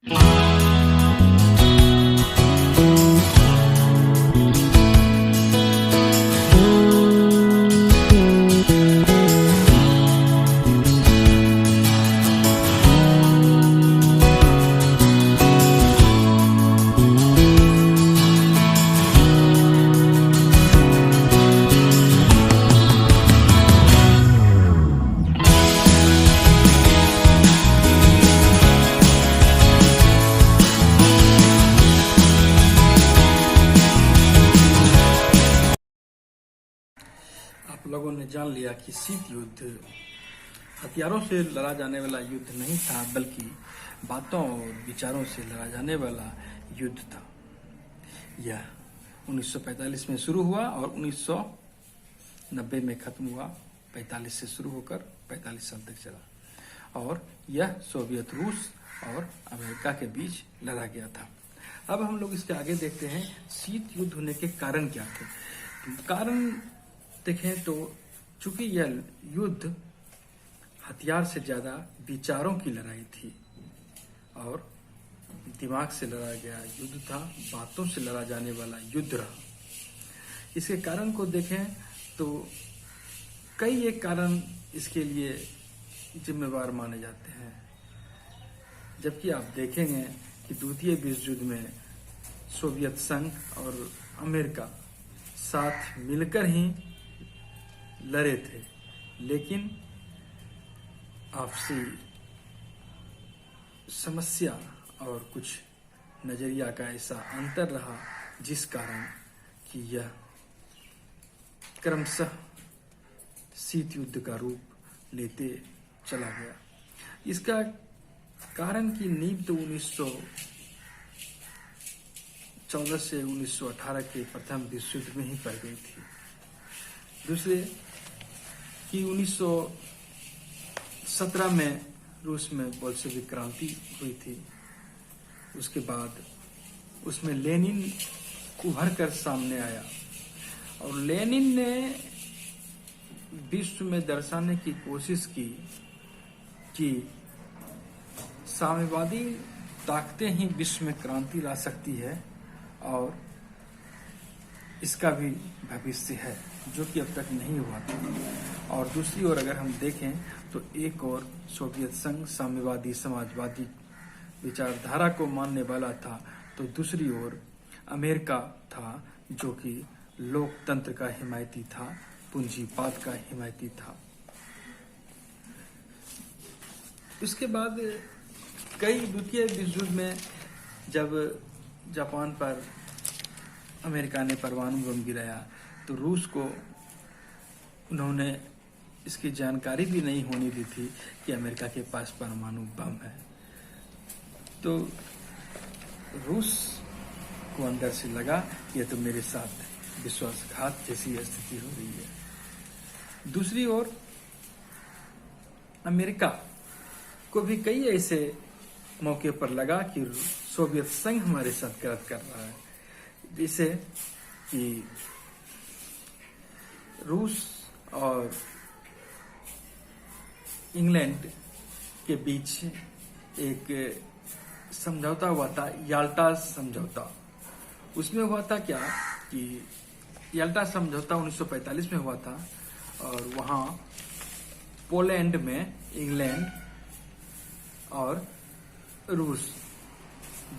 आप लोगों ने जान लिया कि शीत युद्ध हथियारों से लड़ा जाने वाला युद्ध नहीं था, बल्कि बातों और विचारों से लड़ा जाने वाला युद्ध था। यह 1945 में शुरू हुआ और 1990 में खत्म हुआ। 45 से शुरू होकर 45 साल तक चला और यह सोवियत रूस और अमेरिका के बीच लड़ा गया था। अब हम लोग इसके आगे देखते हैं शीत युद्ध होने के कारण क्या थे। कारण देखें तो चूंकि यह युद्ध हथियार से ज्यादा विचारों की लड़ाई थी और दिमाग से लड़ा गया युद्ध था, बातों से लड़ा जाने वाला युद्ध रहा। इसके कारण को देखें तो कई एक कारण इसके लिए जिम्मेवार माने जाते हैं, जबकि आप देखेंगे कि द्वितीय विश्व युद्ध में सोवियत संघ और अमेरिका साथ मिलकर ही लड़े थे, लेकिन आपसी समस्या और कुछ नजरिया का ऐसा अंतर रहा जिस कारण कि यह क्रमशः शीत युद्ध का रूप लेते चला गया। इसका कारण की नींव तो 1914 से 1918 के प्रथम विश्व युद्ध में ही पड़ गई थी। दूसरे कि 1917 में रूस में बोल्शेविक क्रांति हुई थी। उसके बाद उसमें लेनिन उभर कर सामने आया और लेनिन ने विश्व में दर्शाने की कोशिश की कि साम्यवादी ताकतें ही विश्व में क्रांति ला सकती है और इसका भी भविष्य है, जो कि अब तक नहीं हुआ था। और दूसरी ओर अगर हम देखें तो एक और सोवियत संघ साम्यवादी समाजवादी विचारधारा को मानने वाला था, तो दूसरी ओर अमेरिका था जो कि लोकतंत्र का हिमायती था, पूंजीवाद का हिमायती था। उसके बाद कई द्वितीय विश्व युद्ध में जब जापान पर अमेरिका ने परमाणु बम गिराया तो रूस को उन्होंने इसकी जानकारी भी नहीं होने दी थी कि अमेरिका के पास परमाणु बम है। तो रूस को अंदर से लगा कि यह तो मेरे साथ विश्वासघात जैसी स्थिति हो रही है। दूसरी ओर अमेरिका को भी कई ऐसे मौके पर लगा कि सोवियत संघ हमारे साथ गलत कर रहा है, जिसे कि रूस और इंग्लैंड के बीच एक समझौता हुआ था, याल्टा समझौता। उसमें हुआ था क्या कि याल्टा समझौता 1945 में हुआ था और वहां पोलैंड में इंग्लैंड और रूस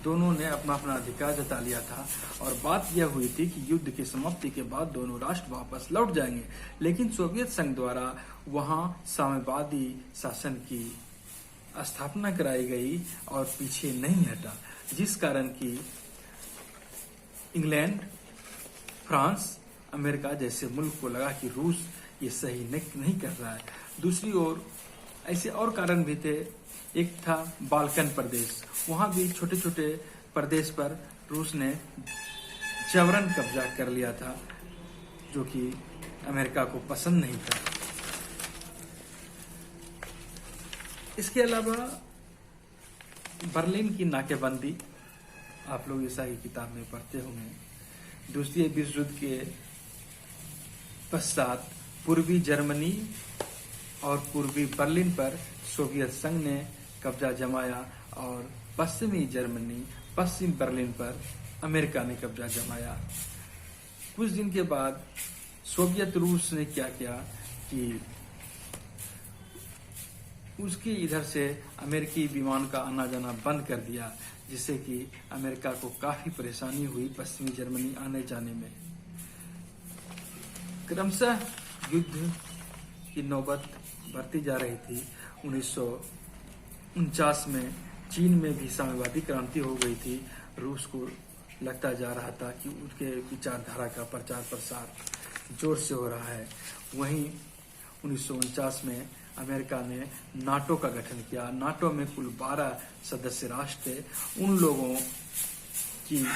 दोनों ने अपना अपना अधिकार जता लिया था और बात यह हुई थी कि युद्ध की समाप्ति के बाद दोनों राष्ट्र वापस लौट जाएंगे, लेकिन सोवियत संघ द्वारा वहां साम्यवादी शासन की स्थापना कराई गई और पीछे नहीं हटा, जिस कारण कि इंग्लैंड, फ्रांस, अमेरिका जैसे मुल्क को लगा कि रूस ये सही नहीं कर रहा है। दूसरी ओर ऐसे और कारण भी थे। एक था बाल्कन प्रदेश, वहां भी छोटे छोटे प्रदेश पर रूस ने जबरन कब्जा कर लिया था, जो कि अमेरिका को पसंद नहीं था। इसके अलावा बर्लिन की नाकेबंदी आप लोग ईसा की किताब में पढ़ते होंगे। दूसरे विश्व युद्ध के पश्चात पूर्वी जर्मनी और पूर्वी बर्लिन पर सोवियत संघ ने कब्जा जमाया और पश्चिमी जर्मनी, पश्चिम बर्लिन पर अमेरिका ने कब्जा जमाया। कुछ दिन के बाद सोवियत रूस ने क्या किया कि उसके इधर से अमेरिकी विमान का आना जाना बंद कर दिया, जिससे कि अमेरिका को काफी परेशानी हुई पश्चिमी जर्मनी आने जाने में। क्रमशः युद्ध की नौबत बढ़ती जा रही थी। 1949 में चीन में भी साम्यवादी क्रांति हो गई थी। रूस को लगता जा रहा था कि उनके विचारधारा का प्रचार प्रसार जोर से हो रहा है। वहीं 1949 में अमेरिका ने नाटो का गठन किया। नाटो में कुल 12 सदस्य राष्ट्र थे। उन लोगों की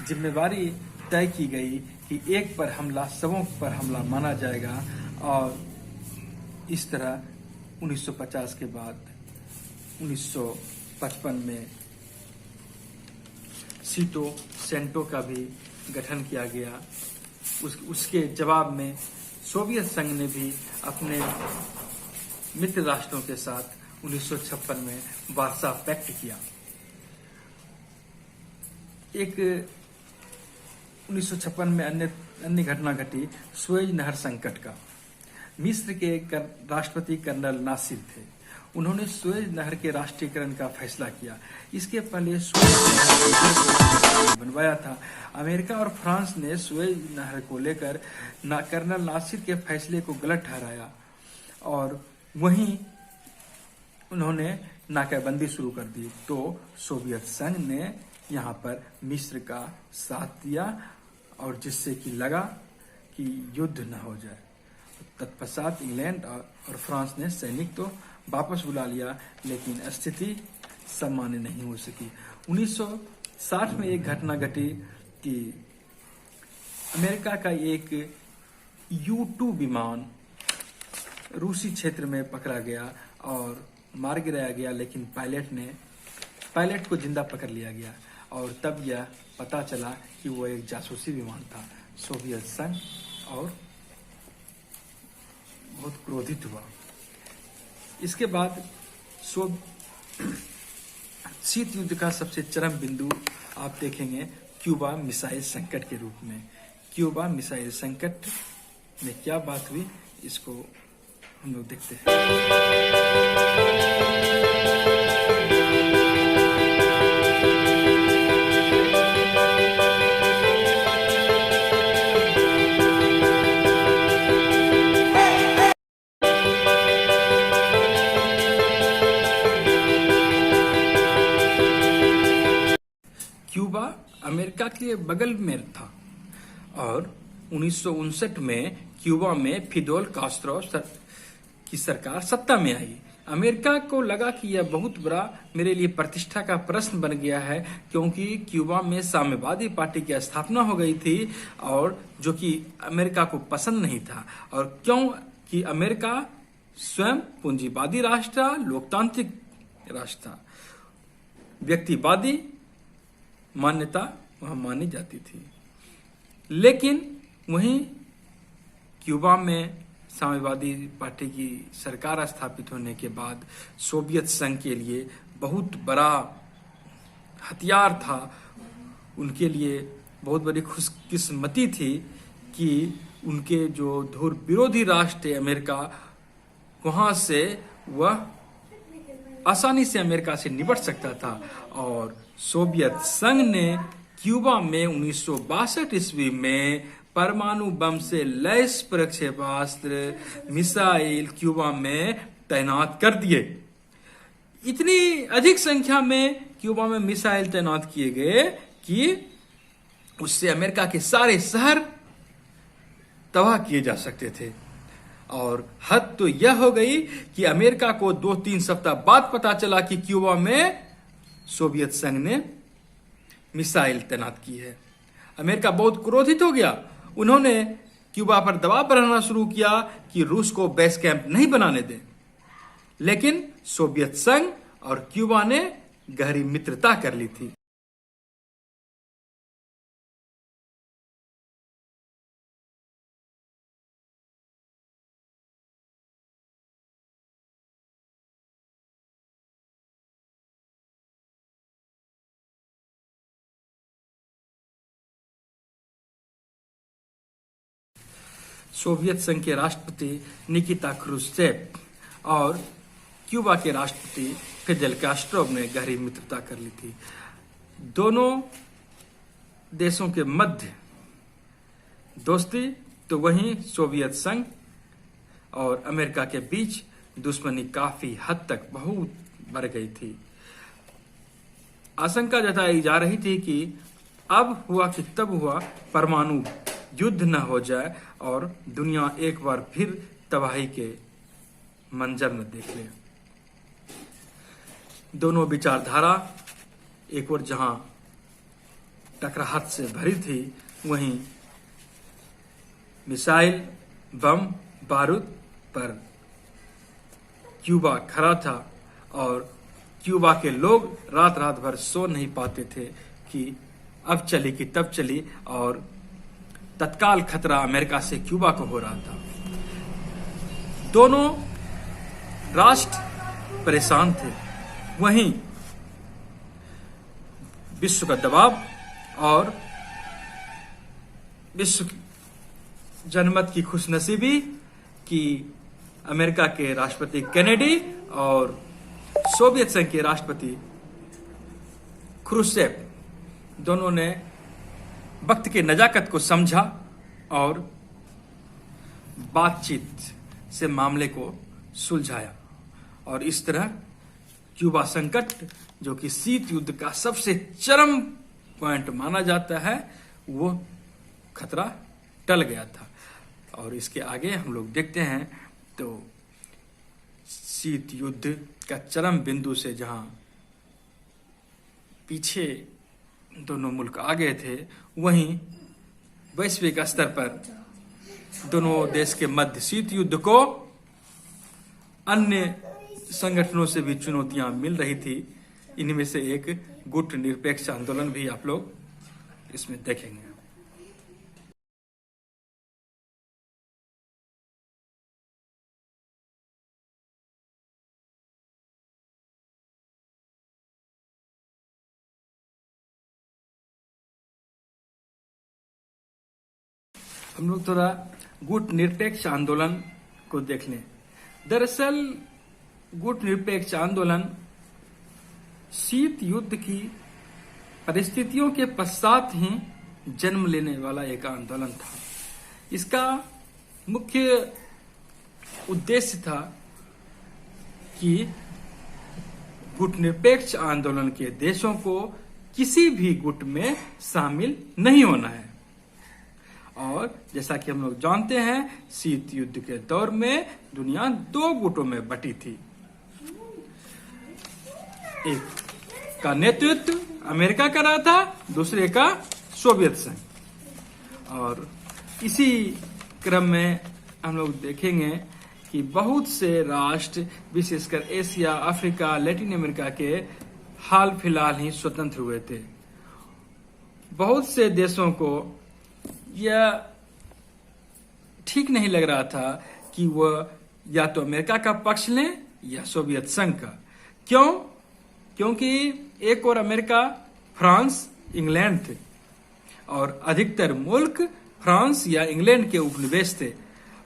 जिम्मेवारी तय की गई कि एक पर हमला सबों पर हमला माना जाएगा, और इस तरह 1950 के बाद 1955 में सीटो सेंटो का भी गठन किया गया। उसके जवाब में सोवियत संघ ने भी अपने मित्र राष्ट्रों के साथ 1956 में वार्सा पैक्ट किया। एक 1956 में अन्य घटना घटी सुएज नहर संकट का। मिस्र के राष्ट्रपति कर्नल नासिर थे। उन्होंने सुएज नहर के राष्ट्रीयकरण का फैसला किया। इसके पहले सुएज नहर बनवाया था। अमेरिका और फ्रांस ने सुएज नहर को लेकर कर्नल नासिर के फैसले को गलत ठहराया, और वहीं उन्होंने नाकाबंदी शुरू कर दी। तो सोवियत संघ ने यहाँ पर मिस्र का साथ दिया, और जिससे कि लगा कि युद्ध न हो जाए। तत्पश्चात इंग्लैंड और फ्रांस ने सैनिक तो वापस बुला लिया, लेकिन स्थिति सामान्य नहीं हो सकी। 1960 में एक घटना घटी कि अमेरिका का एक U-2 विमान रूसी क्षेत्र में पकड़ा गया और मार गिराया गया, लेकिन पायलट को जिंदा पकड़ लिया गया, और तब यह पता चला कि वो एक जासूसी विमान था। सोवियत संघ और बहुत क्रोधित हुआ। इसके बाद शीत युद्ध का सबसे चरम बिंदु आप देखेंगे क्यूबा मिसाइल संकट के रूप में। क्यूबा मिसाइल संकट में क्या बात हुई, इसको हम लोग देखते हैं। क्यूबा अमेरिका के बगल में था, और 1959 में क्यूबा में फिदेल कास्ट्रो की सरकार सत्ता में आई। अमेरिका को लगा कि यह बहुत बड़ा मेरे लिए प्रतिष्ठा का प्रश्न बन गया है, क्योंकि क्यूबा में साम्यवादी पार्टी की स्थापना हो गई थी, और जो कि अमेरिका को पसंद नहीं था। और क्यों कि अमेरिका स्वयं पूंजीवादी राष्ट्र था, लोकतांत्रिक राष्ट्र था, व्यक्तिवादी मान्यता वहां मानी जाती थी। लेकिन वहीं क्यूबा में साम्यवादी पार्टी की सरकार स्थापित होने के बाद सोवियत संघ के लिए बहुत बड़ा हथियार था। उनके लिए बहुत बड़ी खुशकिस्मती थी कि उनके जो धुर विरोधी राष्ट्र थे अमेरिका, वहां से वह आसानी से अमेरिका से निपट सकता था। और सोवियत संघ ने क्यूबा में 1962 ईस्वी में परमाणु बम से लैस प्रक्षेपास्त्र मिसाइल क्यूबा में तैनात कर दिए। इतनी अधिक संख्या में क्यूबा में मिसाइल तैनात किए गए कि उससे अमेरिका के सारे शहर तबाह किए जा सकते थे। और हद तो यह हो गई कि अमेरिका को 2-3 सप्ताह बाद पता चला कि क्यूबा में सोवियत संघ ने मिसाइल तैनात की है। अमेरिका बहुत क्रोधित हो गया। उन्होंने क्यूबा पर दबाव बढ़ाना शुरू किया कि रूस को बेस कैंप नहीं बनाने दें। लेकिन सोवियत संघ और क्यूबा ने गहरी मित्रता कर ली थी। सोवियत संघ के राष्ट्रपति निकिता क्रुश्चेव और क्यूबा के राष्ट्रपति फिडेल कैस्ट्रो ने गहरी मित्रता कर ली थी। दोनों देशों के मध्य दोस्ती तो वहीं सोवियत संघ और अमेरिका के बीच दुश्मनी काफी हद तक बहुत बढ़ गई थी। आशंका जताई जा रही थी कि अब हुआ कि तब हुआ परमाणु युद्ध न हो जाए और दुनिया एक बार फिर तबाही के मंजर न देख ले। दोनों विचारधारा एक और जहां टकराहट से भरी थी, वहीं मिसाइल, बम, बारूद पर क्यूबा खड़ा था और क्यूबा के लोग रात रात भर सो नहीं पाते थे कि अब चली कि तब चली, और तत्काल खतरा अमेरिका से क्यूबा को हो रहा था। दोनों राष्ट्र परेशान थे। वहीं विश्व का दबाव और विश्व जनमत की खुशनसीबी कि अमेरिका के राष्ट्रपति केनेडी और सोवियत संघ के राष्ट्रपति क्रुश्चेव दोनों ने वक्त के नजाकत को समझा और बातचीत से मामले को सुलझाया, और इस तरह क्यूबा संकट, जो कि शीत युद्ध का सबसे चरम पॉइंट माना जाता है, वो खतरा टल गया था। और इसके आगे हम लोग देखते हैं तो शीत युद्ध का चरम बिंदु से जहां पीछे दोनों मुल्क आ गए थे, वहीं वैश्विक स्तर पर दोनों देश के मध्य शीत युद्ध को अन्य संगठनों से भी चुनौतियां मिल रही थी। इनमें से एक गुट निरपेक्ष आंदोलन भी आप लोग इसमें देखेंगे। हम लोग थोड़ा गुट निरपेक्ष आंदोलन को देख लें। दरअसल गुट निरपेक्ष आंदोलन शीत युद्ध की परिस्थितियों के पश्चात ही जन्म लेने वाला एक आंदोलन था। इसका मुख्य उद्देश्य था कि गुट निरपेक्ष आंदोलन के देशों को किसी भी गुट में शामिल नहीं होना है। और जैसा कि हम लोग जानते हैं, शीत युद्ध के दौर में दुनिया दो गुटों में बटी थी। एक का नेतृत्व अमेरिका कर रहा था, दूसरे का सोवियत संघ। और इसी क्रम में हम लोग देखेंगे कि बहुत से राष्ट्र, विशेषकर एशिया, अफ्रीका, लैटिन अमेरिका के हाल फिलहाल ही स्वतंत्र हुए थे। बहुत से देशों को यह ठीक नहीं लग रहा था कि वह या तो अमेरिका का पक्ष लें या सोवियत संघ का। क्यों? क्योंकि एक और अमेरिका, फ्रांस, इंग्लैंड थे और अधिकतर मुल्क फ्रांस या इंग्लैंड के उपनिवेश थे,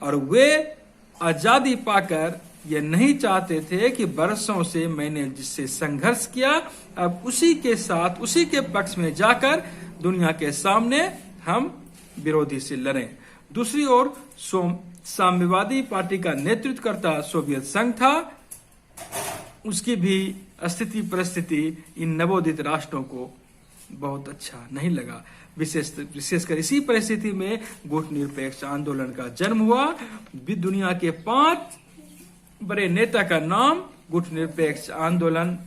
और वे आजादी पाकर ये नहीं चाहते थे कि बरसों से मैंने जिससे संघर्ष किया, अब उसी के साथ, उसी के पक्ष में जाकर दुनिया के सामने हम विरोधी से लड़ें। दूसरी ओर साम्यवादी पार्टी का नेतृत्व करता सोवियत संघ था। उसकी भी स्थिति परिस्थिति इन नवोदित राष्ट्रों को बहुत अच्छा नहीं लगा। विशेषकर इसी परिस्थिति में गुट निरपेक्ष आंदोलन का जन्म हुआ। दुनिया के 5 बड़े नेता का नाम गुट निरपेक्ष आंदोलन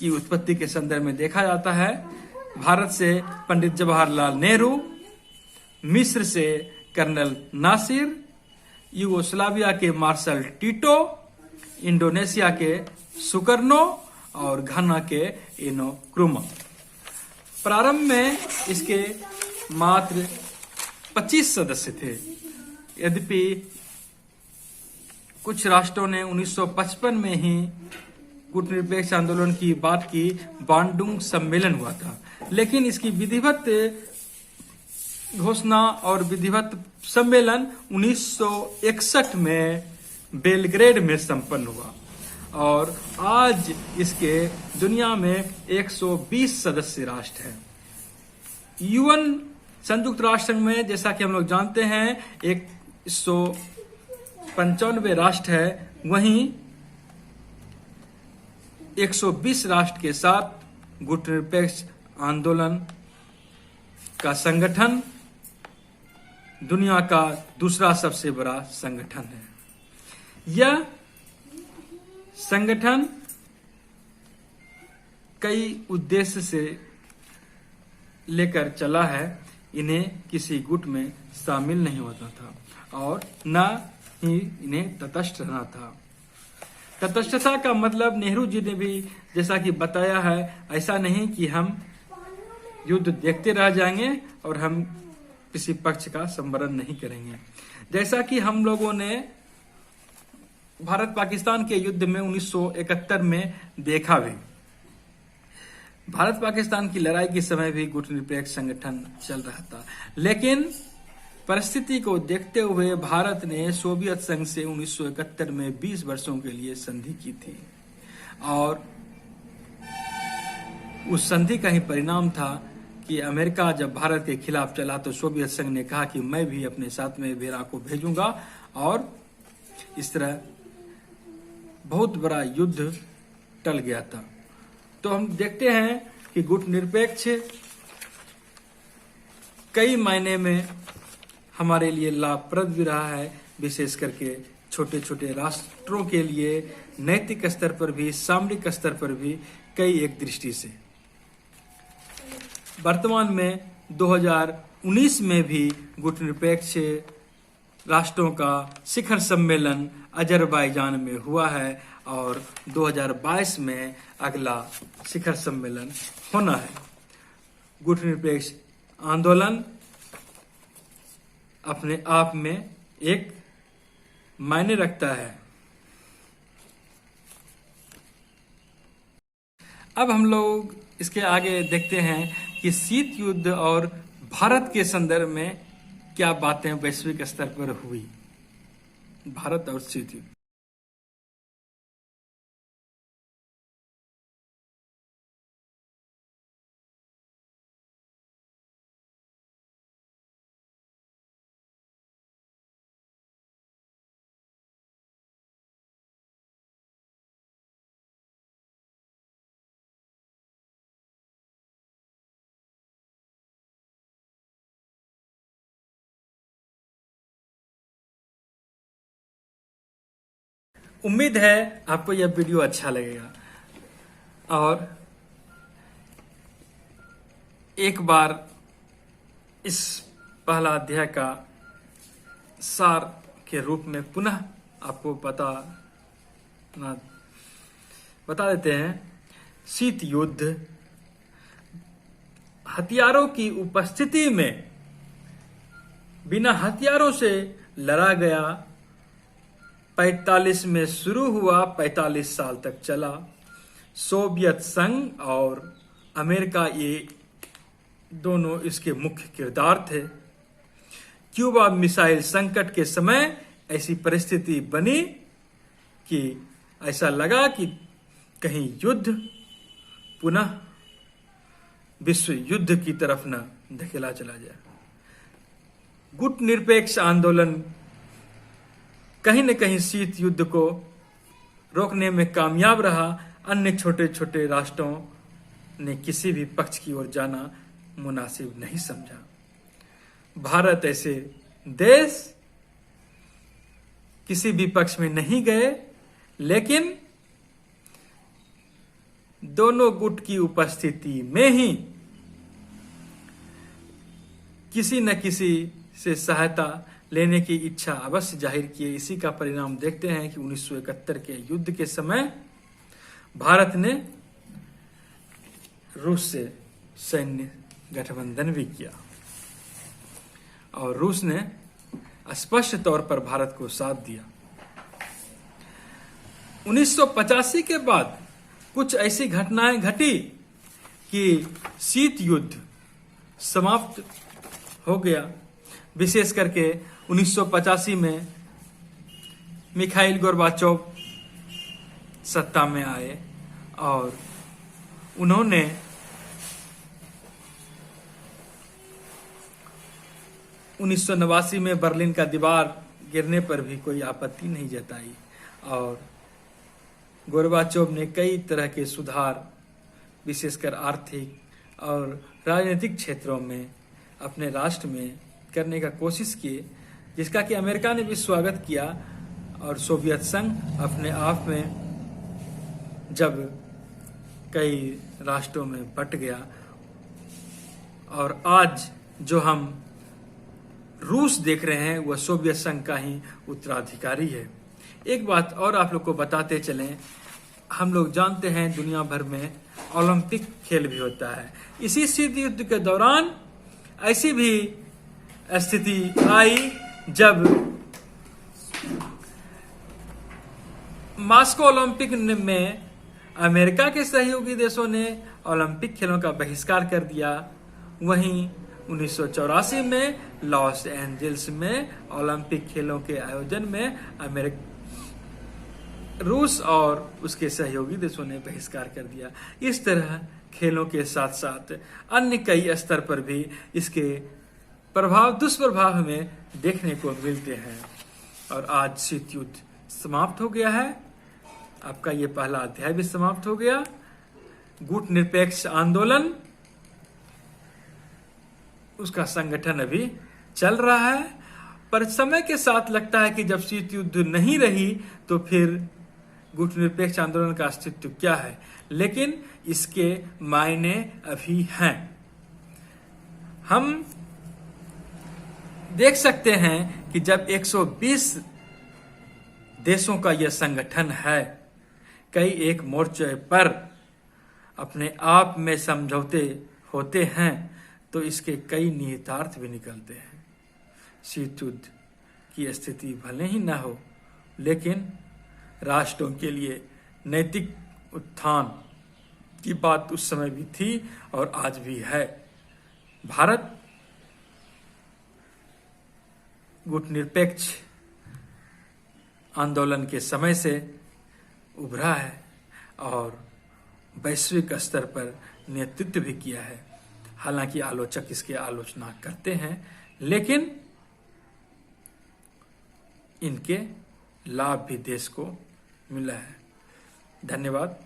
की उत्पत्ति के संदर्भ में देखा जाता है। भारत से पंडित जवाहरलाल नेहरू, मिस्र से कर्नल नासिर, यूगोस्लाविया के मार्शल टीटो, इंडोनेशिया के सुकर्नो और घाना के इनो क्रुमा। प्रारंभ में इसके मात्र 25 सदस्य थे। यद्यपि कुछ राष्ट्रों ने 1955 में ही गुट निरपेक्ष आंदोलन की बात की, बांडुंग सम्मेलन हुआ था, लेकिन इसकी विधिवत घोषणा और विधिवत सम्मेलन 1961 में बेलग्रेड में संपन्न हुआ और आज इसके दुनिया में 120 सदस्य राष्ट्र हैं। यूएन संयुक्त राष्ट्र संघ में जैसा कि हम लोग जानते हैं 195 राष्ट्र है, वहीं 120 राष्ट्र के साथ गुटनिरपेक्ष आंदोलन का संगठन दुनिया का दूसरा सबसे बड़ा संगठन है। यह संगठन कई उद्देश्य से लेकर चला है। इन्हें किसी गुट में शामिल नहीं होता था और न ही इन्हें तटस्थ रहना था। तटस्थता का मतलब नेहरू जी ने भी जैसा कि बताया है, ऐसा नहीं कि हम युद्ध देखते रह जाएंगे और हम किसी पक्ष का संवरण नहीं करेंगे। जैसा कि हम लोगों ने भारत पाकिस्तान के युद्ध में 1971 में देखा भी, भारत पाकिस्तान की लड़ाई के समय भी गुटनिरपेक्ष संगठन चल रहा था, लेकिन परिस्थिति को देखते हुए भारत ने सोवियत संघ से 1971 में 20 वर्षों के लिए संधि की थी और उस संधि का ही परिणाम था कि अमेरिका जब भारत के खिलाफ चला तो सोवियत संघ ने कहा कि मैं भी अपने साथ में वेरा को भेजूंगा और इस तरह बहुत बड़ा युद्ध टल गया था। तो हम देखते हैं कि गुटनिरपेक्ष कई मायने में हमारे लिए लाभप्रद भी रहा है, विशेष करके छोटे छोटे राष्ट्रों के लिए नैतिक स्तर पर भी, सामरिक स्तर पर भी कई एक दृष्टि से। वर्तमान में 2019 में भी गुटनिरपेक्ष राष्ट्रों का शिखर सम्मेलन अजरबैजान में हुआ है और 2022 में अगला शिखर सम्मेलन होना है। गुटनिरपेक्ष आंदोलन अपने आप में एक मायने रखता है। अब हम लोग इसके आगे देखते हैं कि शीत युद्ध और भारत के संदर्भ में क्या बातें वैश्विक स्तर पर हुई। भारत और शीत युद्ध। उम्मीद है आपको यह वीडियो अच्छा लगेगा और एक बार इस पहला अध्याय का सार के रूप में पुनः आपको बता देते हैं। शीत युद्ध हथियारों की उपस्थिति में बिना हथियारों से लड़ा गया, 45 में शुरू हुआ, 45 साल तक चला। सोवियत संघ और अमेरिका ये दोनों इसके मुख्य किरदार थे। क्यूबा मिसाइल संकट के समय ऐसी परिस्थिति बनी कि ऐसा लगा कि कहीं युद्ध पुनः विश्व युद्ध की तरफ न धकेला चला जाए। गुटनिरपेक्ष आंदोलन कहीं न कहीं शीत युद्ध को रोकने में कामयाब रहा। अन्य छोटे छोटे राष्ट्रों ने किसी भी पक्ष की ओर जाना मुनासिब नहीं समझा। भारत ऐसे देश किसी भी पक्ष में नहीं गए, लेकिन दोनों गुट की उपस्थिति में ही किसी न किसी से सहायता लेने की इच्छा अवश्य जाहिर किए। इसी का परिणाम देखते हैं कि 1971 के युद्ध के समय भारत ने रूस से सैन्य गठबंधन भी किया और रूस ने स्पष्ट तौर पर भारत को साथ दिया। 1985 के बाद कुछ ऐसी घटनाएं घटी कि शीत युद्ध समाप्त हो गया। विशेष करके 1985 में मिखाइल गोर्बाचोव सत्ता में आए और उन्होंने उन्नीस में बर्लिन का दीवार गिरने पर भी कोई आपत्ति नहीं जताई और गोर्बाचोव ने कई तरह के सुधार विशेषकर आर्थिक और राजनीतिक क्षेत्रों में अपने राष्ट्र में करने का कोशिश किए, जिसका कि अमेरिका ने भी स्वागत किया और सोवियत संघ अपने आप में जब कई राष्ट्रों में बंट गया और आज जो हम रूस देख रहे हैं वह सोवियत संघ का ही उत्तराधिकारी है। एक बात और आप लोग को बताते चलें, हम लोग जानते हैं दुनिया भर में ओलंपिक खेल भी होता है। इसी शीत युद्ध के दौरान ऐसी भी स्थिति आई जब मास्को ओलंपिक में अमेरिका के सहयोगी देशों ने ओलंपिक खेलों का बहिष्कार कर दिया। वहीं 1984 में लॉस एंजल्स में ओलंपिक खेलों के आयोजन में रूस और उसके सहयोगी देशों ने बहिष्कार कर दिया। इस तरह खेलों के साथ साथ अन्य कई स्तर पर भी इसके प्रभाव दुष्प्रभाव हमें देखने को मिलते हैं। और आज शीत युद्ध समाप्त हो गया है, आपका ये पहला अध्याय भी समाप्त हो गया। गुट निरपेक्ष आंदोलन उसका संगठन अभी चल रहा है, पर समय के साथ लगता है कि जब शीत युद्ध नहीं रही तो फिर गुट निरपेक्ष आंदोलन का अस्तित्व क्या है, लेकिन इसके मायने अभी हैं। हम देख सकते हैं कि जब 120 देशों का यह संगठन है, कई एक मोर्चे पर अपने आप में समझौते होते हैं, तो इसके कई निहितार्थ भी निकलते हैं। शीत युद्ध की स्थिति भले ही न हो, लेकिन राष्ट्रों के लिए नैतिक उत्थान की बात उस समय भी थी और आज भी है। भारत गुट निरपेक्ष आंदोलन के समय से उभरा है और वैश्विक स्तर पर नेतृत्व भी किया है। हालांकि आलोचक इसकी आलोचना करते हैं, लेकिन इनके लाभ भी देश को मिला है। धन्यवाद।